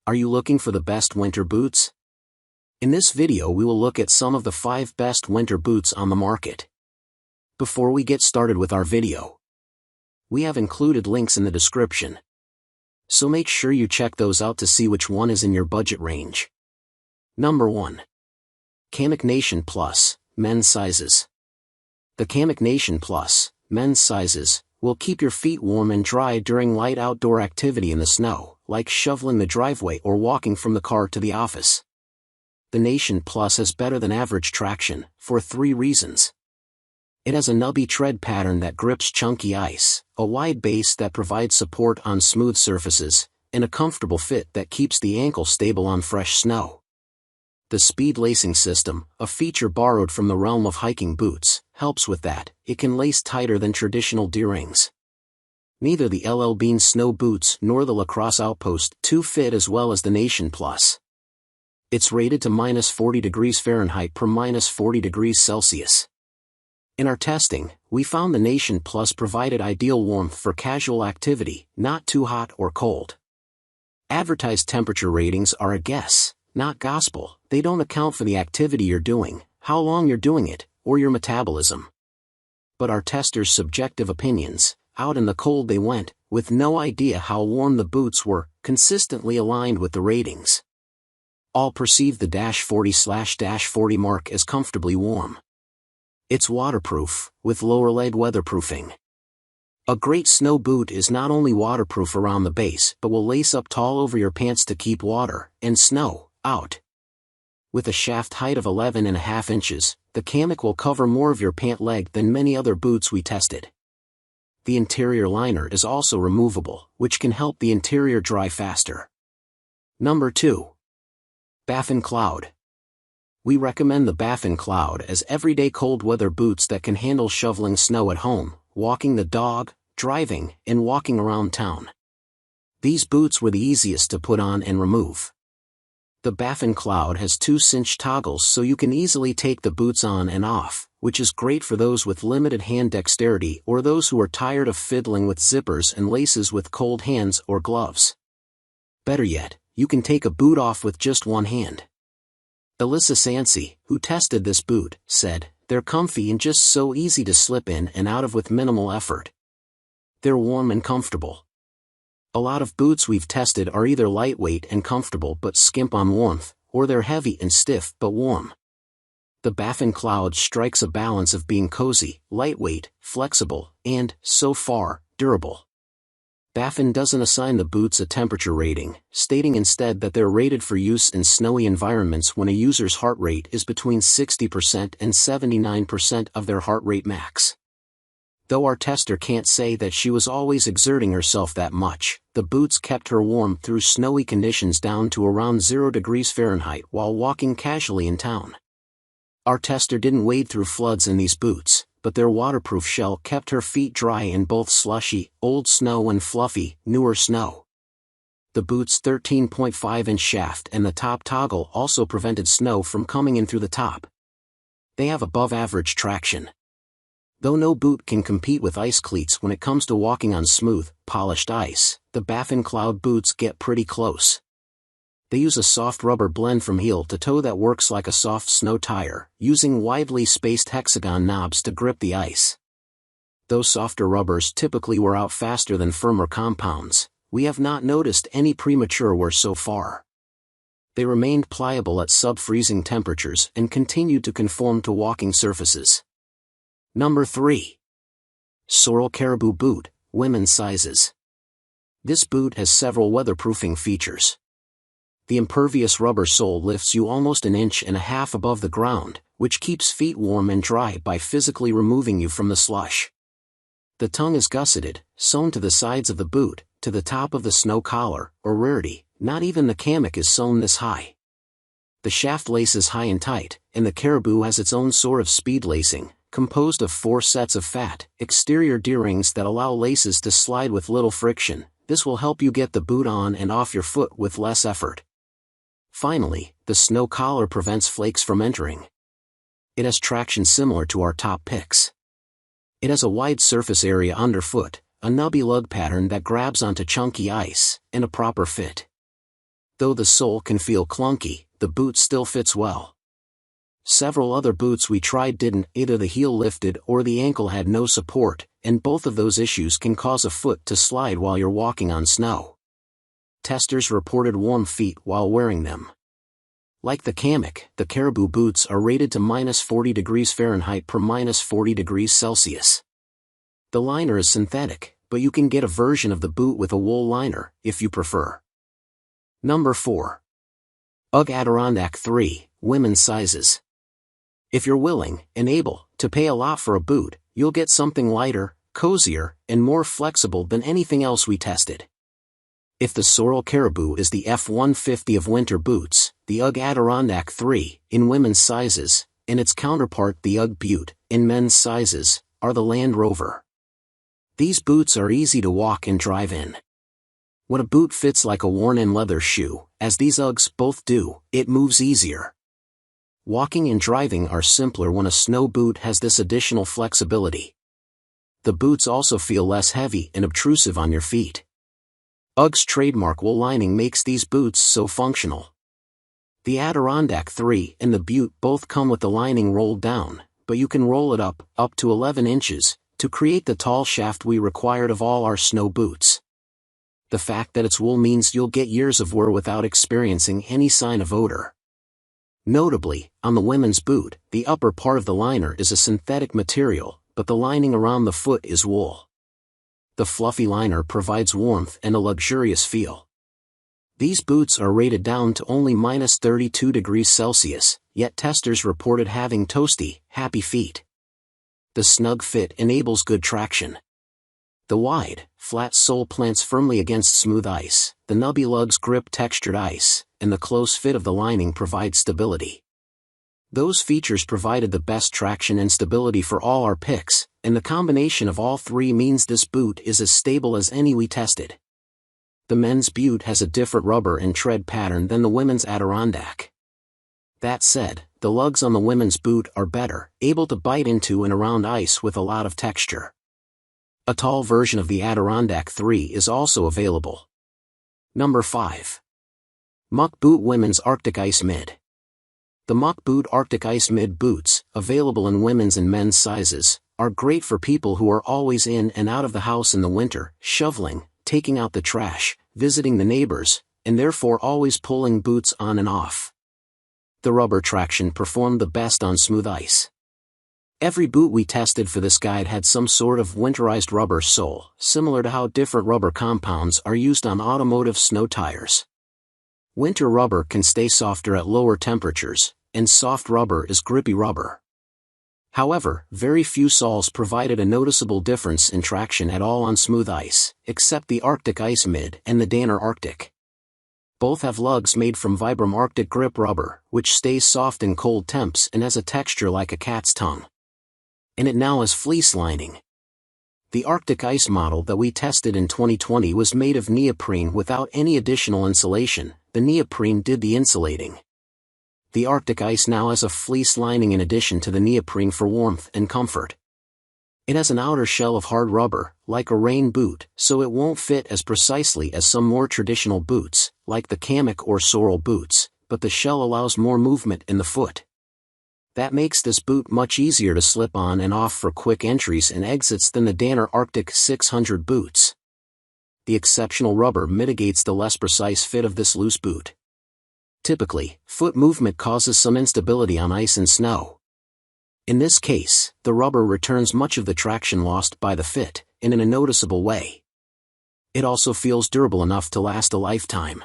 Are you looking for the best winter boots? In this video we will look at some of the 5 best winter boots on the market. Before we get started with our video, we have included links in the description, so make sure you check those out to see which one is in your budget range. Number 1. Kamik Nation Plus, men's sizes. The Kamik Nation Plus, men's sizes, will keep your feet warm and dry during light outdoor activity in the snow, like shoveling the driveway or walking from the car to the office. The Nation Plus has better than average traction, for 3 reasons. It has a nubby tread pattern that grips chunky ice, a wide base that provides support on smooth surfaces, and a comfortable fit that keeps the ankle stable on fresh snow. The speed lacing system, a feature borrowed from the realm of hiking boots, helps with that. It can lace tighter than traditional D-rings. Neither the LL Bean snow boots nor the Lacrosse Outpost 2 fit as well as the Nation Plus. It's rated to -40°F per -40°C. In our testing, we found the Nation Plus provided ideal warmth for casual activity, not too hot or cold. Advertised temperature ratings are a guess, not gospel. They don't account for the activity you're doing, how long you're doing it, or your metabolism. But our testers' subjective opinions, out in the cold they went, with no idea how warm the boots were, consistently aligned with the ratings. All perceived the -40/-40 mark as comfortably warm. It's waterproof, with lower lead weatherproofing. A great snow boot is not only waterproof around the base but will lace up tall over your pants to keep water and snow out. With a shaft height of 11.5 inches, the Kamik will cover more of your pant leg than many other boots we tested. The interior liner is also removable, which can help the interior dry faster. Number 2. Baffin Cloud. We recommend the Baffin Cloud as everyday cold weather boots that can handle shoveling snow at home, walking the dog, driving, and walking around town. These boots were the easiest to put on and remove. The Baffin Cloud has 2 cinch toggles so you can easily take the boots on and off, which is great for those with limited hand dexterity or those who are tired of fiddling with zippers and laces with cold hands or gloves. Better yet, you can take a boot off with just one hand. Alyssa Sansi, who tested this boot, said, "They're comfy and just so easy to slip in and out of with minimal effort. They're warm and comfortable." A lot of boots we've tested are either lightweight and comfortable but skimp on warmth, or they're heavy and stiff but warm. The Baffin Cloud strikes a balance of being cozy, lightweight, flexible, and, so far, durable. Baffin doesn't assign the boots a temperature rating, stating instead that they're rated for use in snowy environments when a user's heart rate is between 60% and 79% of their heart rate max. Though our tester can't say that she was always exerting herself that much, the boots kept her warm through snowy conditions down to around 0°F while walking casually in town. Our tester didn't wade through floods in these boots, but their waterproof shell kept her feet dry in both slushy, old snow and fluffy, newer snow. The boot's 13.5-inch shaft and the top toggle also prevented snow from coming in through the top. They have above-average traction. Though no boot can compete with ice cleats when it comes to walking on smooth, polished ice, the Baffin Cloud boots get pretty close. They use a soft rubber blend from heel to toe that works like a soft snow tire, using widely spaced hexagon knobs to grip the ice. Though softer rubbers typically wear out faster than firmer compounds, we have not noticed any premature wear so far. They remained pliable at sub-freezing temperatures and continued to conform to walking surfaces. Number 3. Sorel Caribou Boot, women's sizes. This boot has several weatherproofing features. The impervious rubber sole lifts you almost 1.5 inches above the ground, which keeps feet warm and dry by physically removing you from the slush. The tongue is gusseted, sewn to the sides of the boot, to the top of the snow collar, a rarity. Not even the Kamik is sewn this high. The shaft laces high and tight, and the Caribou has its own sort of speed lacing, composed of 4 sets of fat, exterior D-rings that allow laces to slide with little friction. This will help you get the boot on and off your foot with less effort. Finally, the snow collar prevents flakes from entering. It has traction similar to our top picks. It has a wide surface area underfoot, a nubby lug pattern that grabs onto chunky ice, and a proper fit. Though the sole can feel clunky, the boot still fits well. Several other boots we tried didn't, either the heel lifted or the ankle had no support, and both of those issues can cause a foot to slide while you're walking on snow. Testers reported warm feet while wearing them. Like the Kamik, the Caribou boots are rated to -40 degrees Fahrenheit per -40 degrees Celsius. The liner is synthetic, but you can get a version of the boot with a wool liner, if you prefer. Number 4. Ugg Adirondack III, women's sizes. If you're willing, and able, to pay a lot for a boot, you'll get something lighter, cozier, and more flexible than anything else we tested. If the Sorel Caribou is the F-150 of winter boots, the Ugg Adirondack III, in women's sizes, and its counterpart the Ugg Boot, in men's sizes, are the Land Rover. These boots are easy to walk and drive in. When a boot fits like a worn-in leather shoe, as these Uggs both do, it moves easier. Walking and driving are simpler when a snow boot has this additional flexibility. The boots also feel less heavy and obtrusive on your feet. Ugg's trademark wool lining makes these boots so functional. The Adirondack III and the Boot both come with the lining rolled down, but you can roll it up to 11 inches, to create the tall shaft we required of all our snow boots. The fact that it's wool means you'll get years of wear without experiencing any sign of odor. Notably, on the women's boot, the upper part of the liner is a synthetic material, but the lining around the foot is wool. The fluffy liner provides warmth and a luxurious feel. These boots are rated down to only -32 degrees Celsius, yet testers reported having toasty, happy feet. The snug fit enables good traction. The wide, flat sole plants firmly against smooth ice, the nubby lugs grip textured ice, and the close fit of the lining provides stability. Those features provided the best traction and stability for all our picks, and the combination of all three means this boot is as stable as any we tested. The men's Boot has a different rubber and tread pattern than the women's Adirondack. That said, the lugs on the women's boot are better, able to bite into and around ice with a lot of texture. A tall version of the Adirondack III is also available. Number 5. McK Boot Women's Arctic Ice Mid. The McK Boot Arctic Ice Mid boots, available in women's and men's sizes, are great for people who are always in and out of the house in the winter, shoveling, taking out the trash, visiting the neighbors, and therefore always pulling boots on and off. The rubber traction performed the best on smooth ice. Every boot we tested for this guide had some sort of winterized rubber sole, similar to how different rubber compounds are used on automotive snow tires. Winter rubber can stay softer at lower temperatures, and soft rubber is grippy rubber. However, very few soles provided a noticeable difference in traction at all on smooth ice, except the Arctic Ice Mid and the Danner Arctic. Both have lugs made from Vibram Arctic grip rubber, which stays soft in cold temps and has a texture like a cat's tongue. And it now has fleece lining. The Arctic Ice model that we tested in 2020 was made of neoprene without any additional insulation. The neoprene did the insulating. The Arctic Ice now has a fleece lining in addition to the neoprene for warmth and comfort. It has an outer shell of hard rubber, like a rain boot, so it won't fit as precisely as some more traditional boots, like the Kamik or Sorel boots, but the shell allows more movement in the foot. That makes this boot much easier to slip on and off for quick entries and exits than the Danner Arctic 600 boots. The exceptional rubber mitigates the less precise fit of this loose boot. Typically, foot movement causes some instability on ice and snow. In this case, the rubber returns much of the traction lost by the fit, and in a noticeable way. It also feels durable enough to last a lifetime.